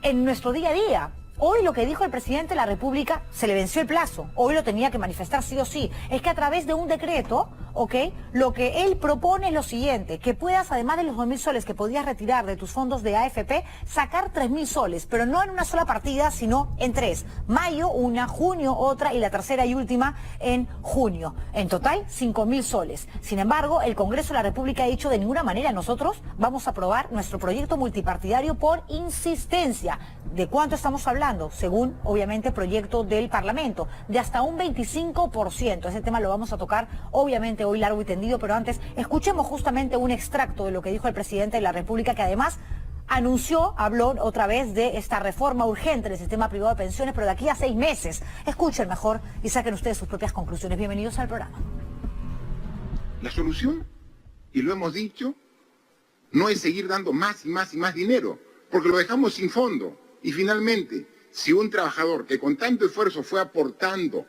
en nuestro día a día. Hoy lo que dijo el presidente de la República, se le venció el plazo, hoy lo tenía que manifestar sí o sí, es que a través de un decreto, ¿ok?, lo que él propone es lo siguiente, que puedas, además de los 2.000 soles que podías retirar de tus fondos de AFP, sacar 3.000 soles, pero no en una sola partida, sino en 3. Mayo una, junio otra y la tercera y última en junio. En total, 5.000 soles. Sin embargo, el Congreso de la República ha dicho de ninguna manera nosotros vamos a aprobar nuestro proyecto multipartidario por insistencia. ¿De cuánto estamos hablando? Según, obviamente, proyecto del Parlamento, de hasta un 25%. Ese tema lo vamos a tocar, obviamente, hoy largo y tendido, pero antes escuchemos justamente un extracto de lo que dijo el presidente de la República, que además anunció, habló otra vez de esta reforma urgente del sistema privado de pensiones, pero de aquí a 6 meses. Escuchen mejor y saquen ustedes sus propias conclusiones. Bienvenidos al programa. La solución, y lo hemos dicho, no es seguir dando más y más y más dinero, porque lo dejamos sin fondo. Y finalmente, si un trabajador que con tanto esfuerzo fue aportando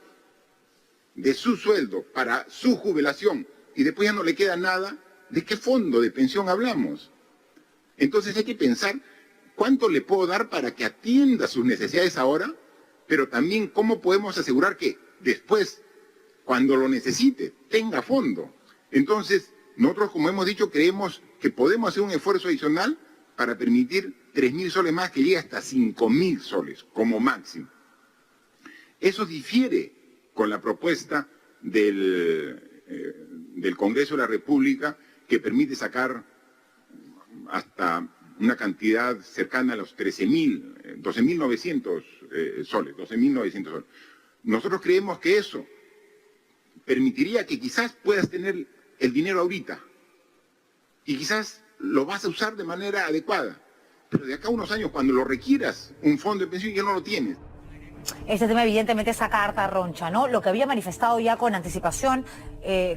de su sueldo para su jubilación y después ya no le queda nada, ¿de qué fondo de pensión hablamos? Entonces hay que pensar cuánto le puedo dar para que atienda sus necesidades ahora, pero también cómo podemos asegurar que después, cuando lo necesite, tenga fondo. Entonces, nosotros, como hemos dicho, creemos que podemos hacer un esfuerzo adicional para permitir 3.000 soles más, que llegue hasta 5.000 soles como máximo. Eso difiere con la propuesta del Congreso de la República, que permite sacar hasta una cantidad cercana a los 12.900 soles, 12.900 soles. Nosotros creemos que eso permitiría que quizás puedas tener el dinero ahorita y quizás lo vas a usar de manera adecuada, pero de acá a unos años, cuando lo requieras, un fondo de pensión ya no lo tienes. Este tema evidentemente saca harta roncha, ¿no? Lo que había manifestado ya con anticipación,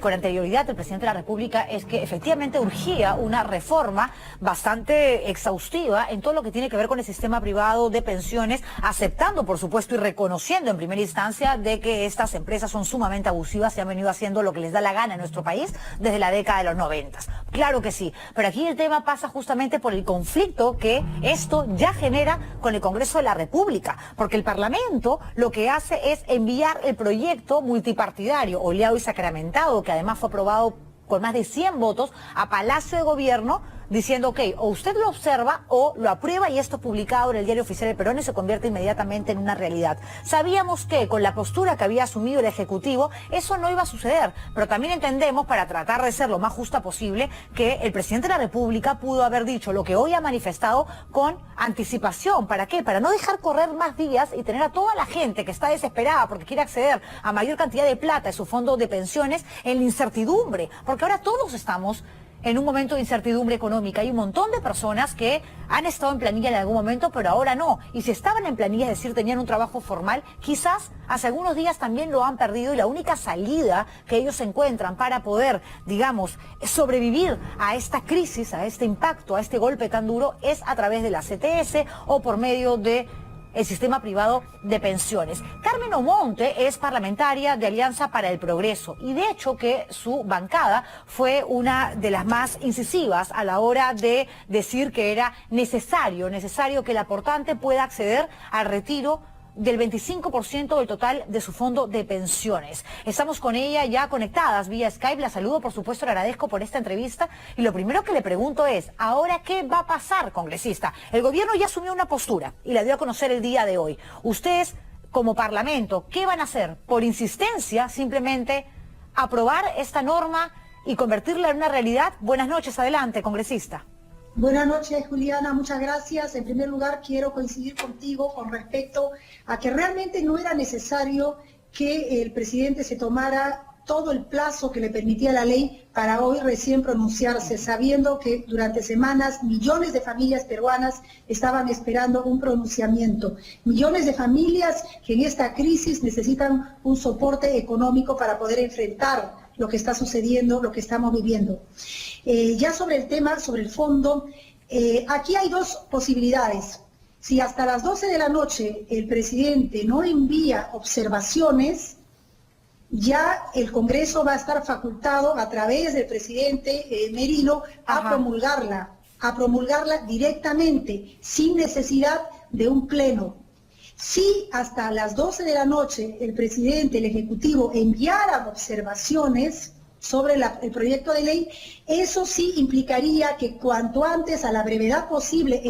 con anterioridad el presidente de la República es que efectivamente urgía una reforma bastante exhaustiva en todo lo que tiene que ver con el sistema privado de pensiones, aceptando por supuesto y reconociendo en primera instancia de que estas empresas son sumamente abusivas y han venido haciendo lo que les da la gana en nuestro país desde la década de los 90. Claro que sí, pero aquí el tema pasa justamente por el conflicto que esto ya genera con el Congreso de la República, porque el Parlamento lo que hace es enviar el proyecto multipartidario, oleado y sacramentado, que además fue aprobado con más de 100 votos, a Palacio de Gobierno, diciendo, ok, o usted lo observa o lo aprueba y esto publicado en el Diario Oficial del Perón y se convierte inmediatamente en una realidad. Sabíamos que con la postura que había asumido el Ejecutivo, eso no iba a suceder, pero también entendemos, para tratar de ser lo más justa posible, que el presidente de la República pudo haber dicho lo que hoy ha manifestado con anticipación. ¿Para qué? Para no dejar correr más días y tener a toda la gente que está desesperada porque quiere acceder a mayor cantidad de plata de su fondo de pensiones en la incertidumbre, porque ahora todos estamos en un momento de incertidumbre económica. Hay un montón de personas que han estado en planilla en algún momento, pero ahora no. Y si estaban en planilla, es decir, tenían un trabajo formal, quizás hace algunos días también lo han perdido y la única salida que ellos encuentran para poder, digamos, sobrevivir a esta crisis, a este impacto, a este golpe tan duro, es a través de la CTS o por medio de el sistema privado de pensiones. Carmen Omonte es parlamentaria de Alianza para el Progreso y de hecho que su bancada fue una de las más incisivas a la hora de decir que era necesario que el aportante pueda acceder al retiro del 25% del total de su fondo de pensiones. Estamos con ella ya conectadas vía Skype, la saludo, por supuesto, le agradezco por esta entrevista y lo primero que le pregunto es, ¿ahora qué va a pasar, congresista? El gobierno ya asumió una postura y la dio a conocer el día de hoy. Ustedes, como Parlamento, ¿qué van a hacer? ¿Por insistencia simplemente aprobar esta norma y convertirla en una realidad? Buenas noches, adelante, congresista. Buenas noches, Juliana, muchas gracias. En primer lugar, quiero coincidir contigo con respecto a que realmente no era necesario que el presidente se tomara todo el plazo que le permitía la ley para hoy recién pronunciarse, sabiendo que durante semanas millones de familias peruanas estaban esperando un pronunciamiento. Millones de familias que en esta crisis necesitan un soporte económico para poder enfrentar lo que está sucediendo, lo que estamos viviendo. Ya sobre el tema, sobre el fondo, aquí hay dos posibilidades. Si hasta las 12 de la noche el presidente no envía observaciones, ya el Congreso va a estar facultado a través del presidente Merino a promulgarla directamente, sin necesidad de un pleno. Si hasta las 12 de la noche el presidente, el Ejecutivo enviaran observaciones sobre el proyecto de ley, eso sí implicaría que cuanto antes, a la brevedad posible,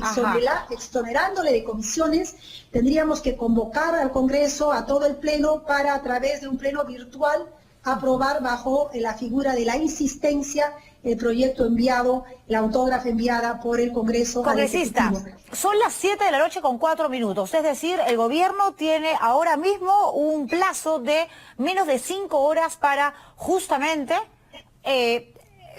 exonerándole de comisiones, tendríamos que convocar al Congreso, a todo el Pleno, para a través de un Pleno virtual aprobar bajo la figura de la insistencia el proyecto enviado, la autógrafa enviada por el Congreso. Congresista, son las 7 de la noche con 4 minutos, es decir, el gobierno tiene ahora mismo un plazo de menos de 5 horas para justamente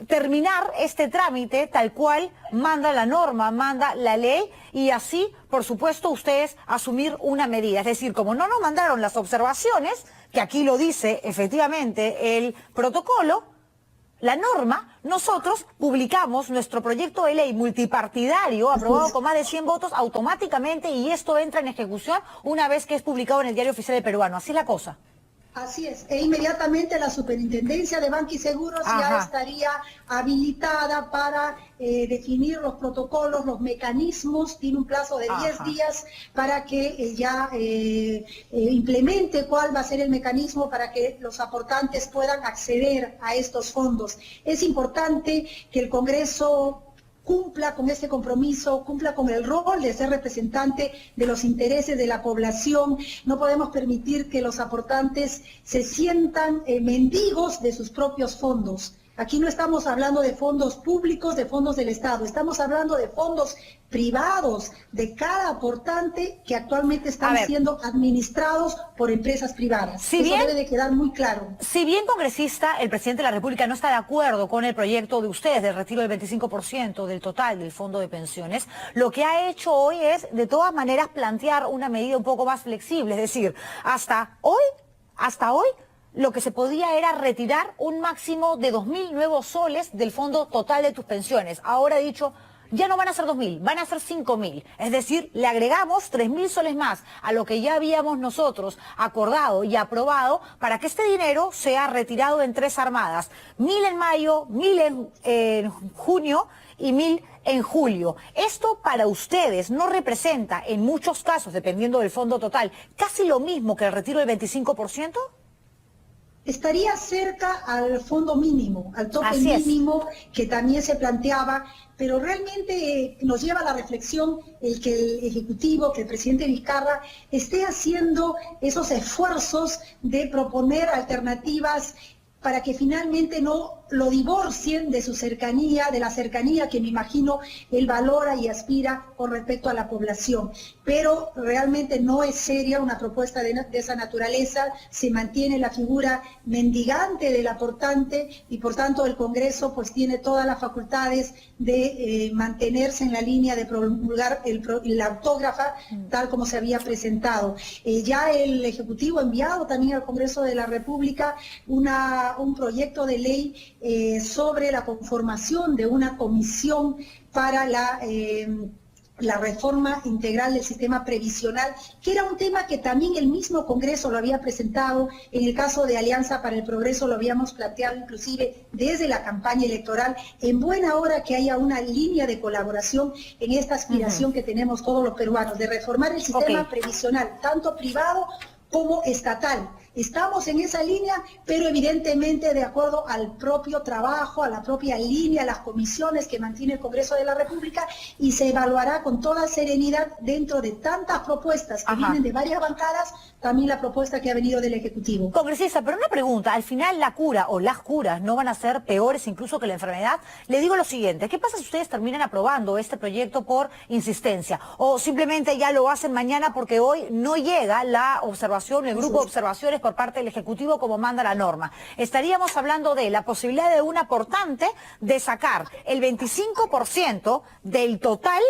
terminar este trámite tal cual manda la norma, manda la ley, y así, por supuesto, ustedes asumir una medida. Es decir, como no nos mandaron las observaciones, que aquí lo dice efectivamente el protocolo, la norma, nosotros publicamos nuestro proyecto de ley multipartidario aprobado con más de 100 votos automáticamente, y esto entra en ejecución una vez que es publicado en el Diario Oficial del Peruano. Así es la cosa. Así es, e inmediatamente la Superintendencia de Banca y Seguros ya estaría habilitada para definir los protocolos, los mecanismos. Tiene un plazo de 10 días para que ya implemente cuál va a ser el mecanismo para que los aportantes puedan acceder a estos fondos. Es importante que el Congreso cumpla con este compromiso, cumpla con el rol de ser representante de los intereses de la población. No podemos permitir que los aportantes se sientan mendigos de sus propios fondos. Aquí no estamos hablando de fondos públicos, de fondos del Estado, estamos hablando de fondos privados de cada aportante que actualmente están siendo administrados por empresas privadas. Eso debe de quedar muy claro. Si bien, congresista, el presidente de la República no está de acuerdo con el proyecto de ustedes del retiro del 25% del total del fondo de pensiones, lo que ha hecho hoy es, de todas maneras, plantear una medida un poco más flexible. Es decir, hasta hoy, lo que se podía era retirar un máximo de 2.000 nuevos soles del fondo total de tus pensiones. Ahora ha dicho, ya no van a ser 2.000, van a ser 5.000. Es decir, le agregamos 3.000 soles más a lo que ya habíamos nosotros acordado y aprobado para que este dinero sea retirado en 3 armadas. 1.000 en mayo, 1.000 en junio y 1.000 en julio. Esto para ustedes no representa, en muchos casos, dependiendo del fondo total, casi lo mismo que el retiro del 25%. Estaría cerca al fondo mínimo, al tope mínimo que también se planteaba, pero realmente nos lleva a la reflexión el que el Ejecutivo, que el presidente Vizcarra esté haciendo esos esfuerzos de proponer alternativas para que finalmente no lo divorcien de su cercanía, de la cercanía que me imagino él valora y aspira con respecto a la población. Pero realmente no es seria una propuesta de esa naturaleza, se mantiene la figura mendigante del aportante y por tanto el Congreso pues tiene todas las facultades de mantenerse en la línea de promulgar la autógrafa tal como se había presentado. Ya el Ejecutivo ha enviado también al Congreso de la República un proyecto de ley sobre la conformación de una comisión para la reforma integral del sistema previsional, que era un tema que también el mismo Congreso lo había presentado. En el caso de Alianza para el Progreso lo habíamos planteado inclusive desde la campaña electoral, en buena hora que haya una línea de colaboración en esta aspiración que tenemos todos los peruanos, de reformar el sistema previsional, tanto privado como estatal. Estamos en esa línea, pero evidentemente de acuerdo al propio trabajo, a la propia línea, las comisiones que mantiene el Congreso de la República, y se evaluará con toda serenidad dentro de tantas propuestas que vienen de varias bancadas, también la propuesta que ha venido del Ejecutivo. Congresista, pero una pregunta, al final la cura o las curas no van a ser peores incluso que la enfermedad. Le digo lo siguiente, ¿qué pasa si ustedes terminan aprobando este proyecto por insistencia? O simplemente ya lo hacen mañana porque hoy no llega la observación, el grupo de observaciones por parte del Ejecutivo como manda la norma. Estaríamos hablando de la posibilidad de un aportante de sacar el 25% del total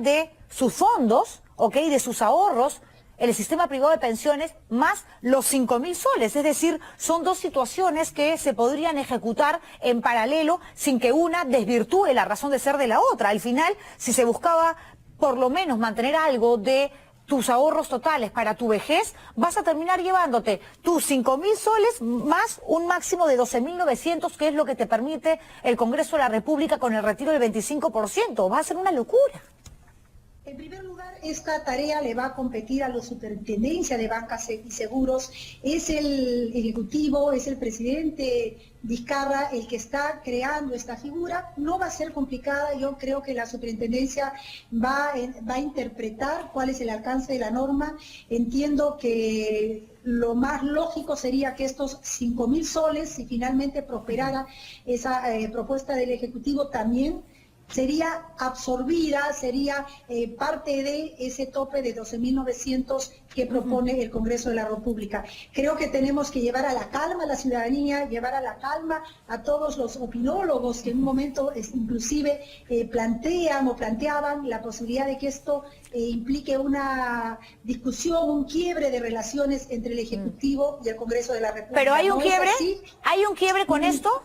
de sus fondos, de sus ahorros, el sistema privado de pensiones, más los 5.000 soles. Es decir, son dos situaciones que se podrían ejecutar en paralelo sin que una desvirtúe la razón de ser de la otra. Al final, si se buscaba por lo menos mantener algo de tus ahorros totales para tu vejez, vas a terminar llevándote tus 5.000 soles más un máximo de 12.900, que es lo que te permite el Congreso de la República con el retiro del 25%. Va a ser una locura. primer lugar, esta tarea le va a competir a la Superintendencia de Bancas y Seguros. Es el Ejecutivo, es el presidente Vizcarra el que está creando esta figura. No va a ser complicada, yo creo que la Superintendencia va a interpretar cuál es el alcance de la norma. Entiendo que lo más lógico sería que estos 5.000 soles, si finalmente prosperara esa propuesta del Ejecutivo, también sería absorbida, sería parte de ese tope de 12.900 que propone el Congreso de la República. Creo que tenemos que llevar a la calma a la ciudadanía, llevar a la calma a todos los opinólogos que en un momento inclusive planteaban la posibilidad de que esto implique una discusión, un quiebre de relaciones entre el Ejecutivo y el Congreso de la República. ¿Pero hay un ¿No quiebre? es así? ¿Hay un quiebre con esto?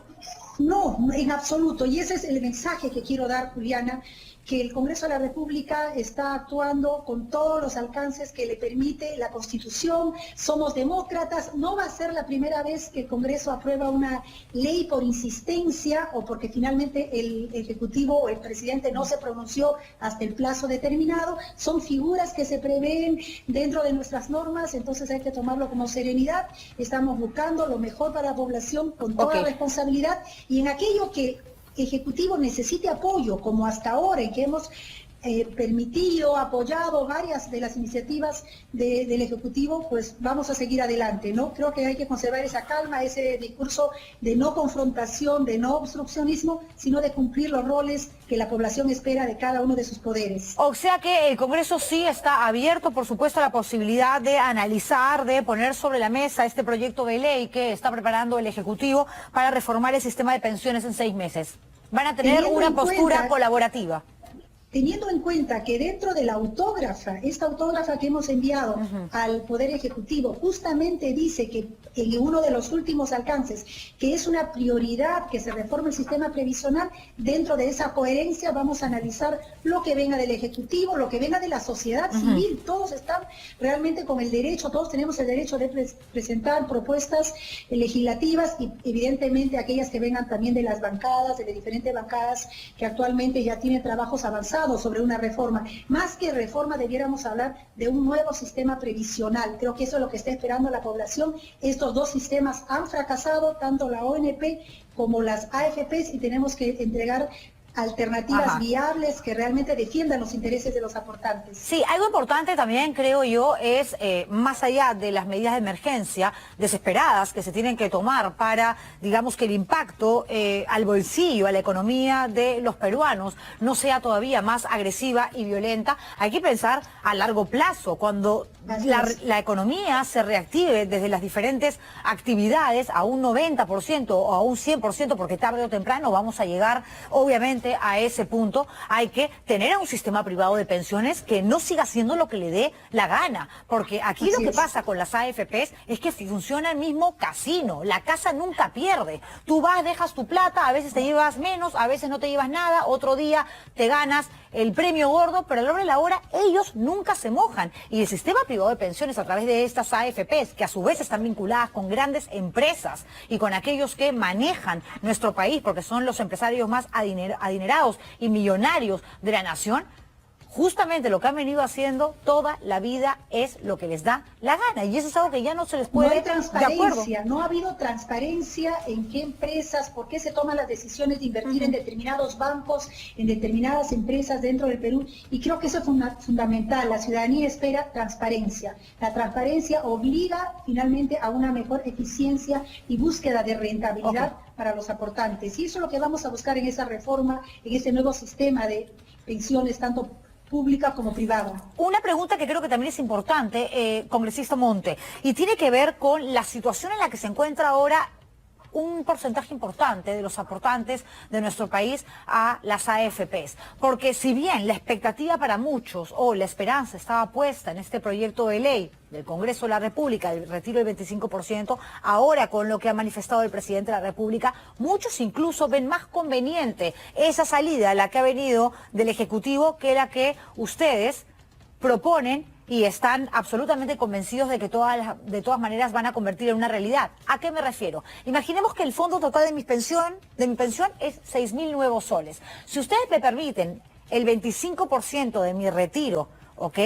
No, en absoluto. Y ese es el mensaje que quiero dar, Juliana, que el Congreso de la República está actuando con todos los alcances que le permite la Constitución. Somos demócratas. No va a ser la primera vez que el Congreso aprueba una ley por insistencia o porque finalmente el Ejecutivo o el presidente no se pronunció hasta el plazo determinado. Son figuras que se prevén dentro de nuestras normas, entonces hay que tomarlo como serenidad. Estamos buscando lo mejor para la población con toda responsabilidad, y en aquello que Ejecutivo necesite apoyo, como hasta ahora, en que hemos permitido, apoyado varias de las iniciativas del Ejecutivo, pues vamos a seguir adelante, ¿no? Creo que hay que conservar esa calma, ese discurso de no confrontación, de no obstruccionismo, sino de cumplir los roles que la población espera de cada uno de sus poderes. O sea que el Congreso sí está abierto, por supuesto, a la posibilidad de analizar, de poner sobre la mesa este proyecto de ley que está preparando el Ejecutivo para reformar el sistema de pensiones en 6 meses. Van a tener una postura colaborativa. Teniendo en cuenta que dentro de la autógrafa, esta autógrafa que hemos enviado al Poder Ejecutivo, justamente dice que en uno de los últimos alcances, que es una prioridad que se reforme el sistema previsional, dentro de esa coherencia vamos a analizar lo que venga del Ejecutivo, lo que venga de la sociedad civil. Todos están realmente con el derecho, todos tenemos el derecho de presentar propuestas legislativas, y evidentemente aquellas que vengan también de las bancadas, de las diferentes bancadas que actualmente ya tienen trabajos avanzados sobre una reforma. Más que reforma, debiéramos hablar de un nuevo sistema previsional. Creo que eso es lo que está esperando la población. Estos dos sistemas han fracasado, tanto la ONP como las AFPs, y tenemos que entregar alternativas viables que realmente defiendan los intereses de los aportantes. Sí, algo importante también, creo yo, es más allá de las medidas de emergencia desesperadas que se tienen que tomar para, digamos, que el impacto al bolsillo, a la economía de los peruanos no sea todavía más agresiva y violenta. Hay que pensar a largo plazo, cuando la economía se reactive desde las diferentes actividades a un 90% o a un 100%, porque tarde o temprano vamos a llegar, obviamente, a ese punto. Hay que tener un sistema privado de pensiones que no siga haciendo lo que le dé la gana, porque aquí lo que pasa con las AFPs es que funciona el mismo casino, la casa nunca pierde. Tú vas, dejas tu plata, a veces te llevas menos, a veces no te llevas nada, otro día te ganas el premio gordo, pero a la hora de la hora ellos nunca se mojan. Y el sistema privado de pensiones, a través de estas AFPs, que a su vez están vinculadas con grandes empresas y con aquellos que manejan nuestro país, porque son los empresarios más adinerados y millonarios de la nación, justamente lo que han venido haciendo toda la vida es lo que les da la gana, y eso es algo que ya no se les puede. No hay transparencia, no ha habido transparencia en qué empresas, por qué se toman las decisiones de invertir en determinados bancos, en determinadas empresas dentro del Perú, y creo que eso es fundamental. La ciudadanía espera transparencia. La transparencia obliga finalmente a una mejor eficiencia y búsqueda de rentabilidad para los aportantes, y eso es lo que vamos a buscar en esa reforma, en ese nuevo sistema de pensiones, tanto pública como privada. Una pregunta que creo que también es importante, congresista Monte, y tiene que ver con la situación en la que se encuentra ahora un porcentaje importante de los aportantes de nuestro país a las AFPs. Porque si bien la expectativa para muchos o la esperanza estaba puesta en este proyecto de ley del Congreso de la República, el retiro del 25%, ahora con lo que ha manifestado el presidente de la República, muchos incluso ven más conveniente esa salida a la que ha venido del Ejecutivo que la que ustedes proponen, y están absolutamente convencidos de que de todas maneras van a convertir en una realidad. ¿A qué me refiero? Imaginemos que el fondo total de mi pensión es 6.000 nuevos soles. Si ustedes me permiten el 25% de mi retiro, ¿ok?,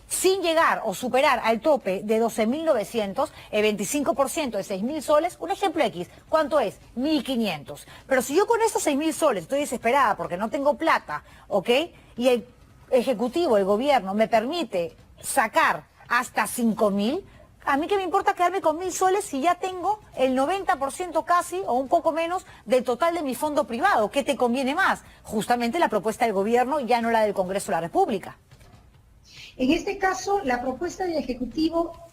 sin llegar o superar al tope de 12.900, el 25% de 6.000 soles, un ejemplo X, ¿cuánto es? 1.500. Pero si yo con esos 6.000 soles estoy desesperada porque no tengo plata, ¿ok?, y el Ejecutivo, el gobierno, me permite sacar hasta 5.000, a mí qué me importa quedarme con 1.000 soles si ya tengo el 90% casi o un poco menos del total de mi fondo privado. ¿Qué te conviene más? Justamente la propuesta del gobierno, ya no la del Congreso de la República. En este caso, la propuesta del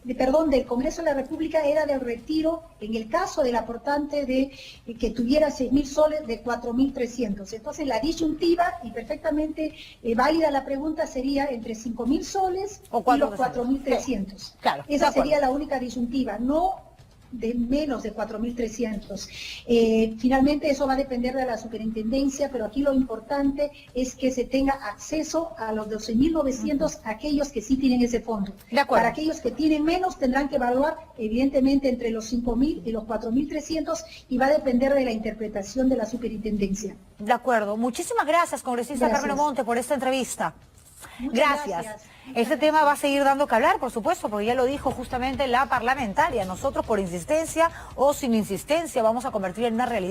del Congreso de la República era del retiro, en el caso del aportante de que tuviera 6.000 soles, de 4.300. Entonces, la disyuntiva, y perfectamente válida la pregunta, sería entre 5.000 soles y los 4.300. Sí, claro, esa sería la única disyuntiva, no de menos de 4.300. Finalmente eso va a depender de la superintendencia, pero aquí lo importante es que se tenga acceso a los 12.900, aquellos que sí tienen ese fondo. Para aquellos que tienen menos tendrán que evaluar evidentemente entre los 5.000 y los 4.300 y va a depender de la interpretación de la superintendencia. De acuerdo. Muchísimas gracias, congresista Carmen Omonte, por esta entrevista. Gracias. Este tema va a seguir dando que hablar, por supuesto, porque ya lo dijo justamente la parlamentaria. Nosotros, por insistencia o sin insistencia, vamos a convertir en una realidad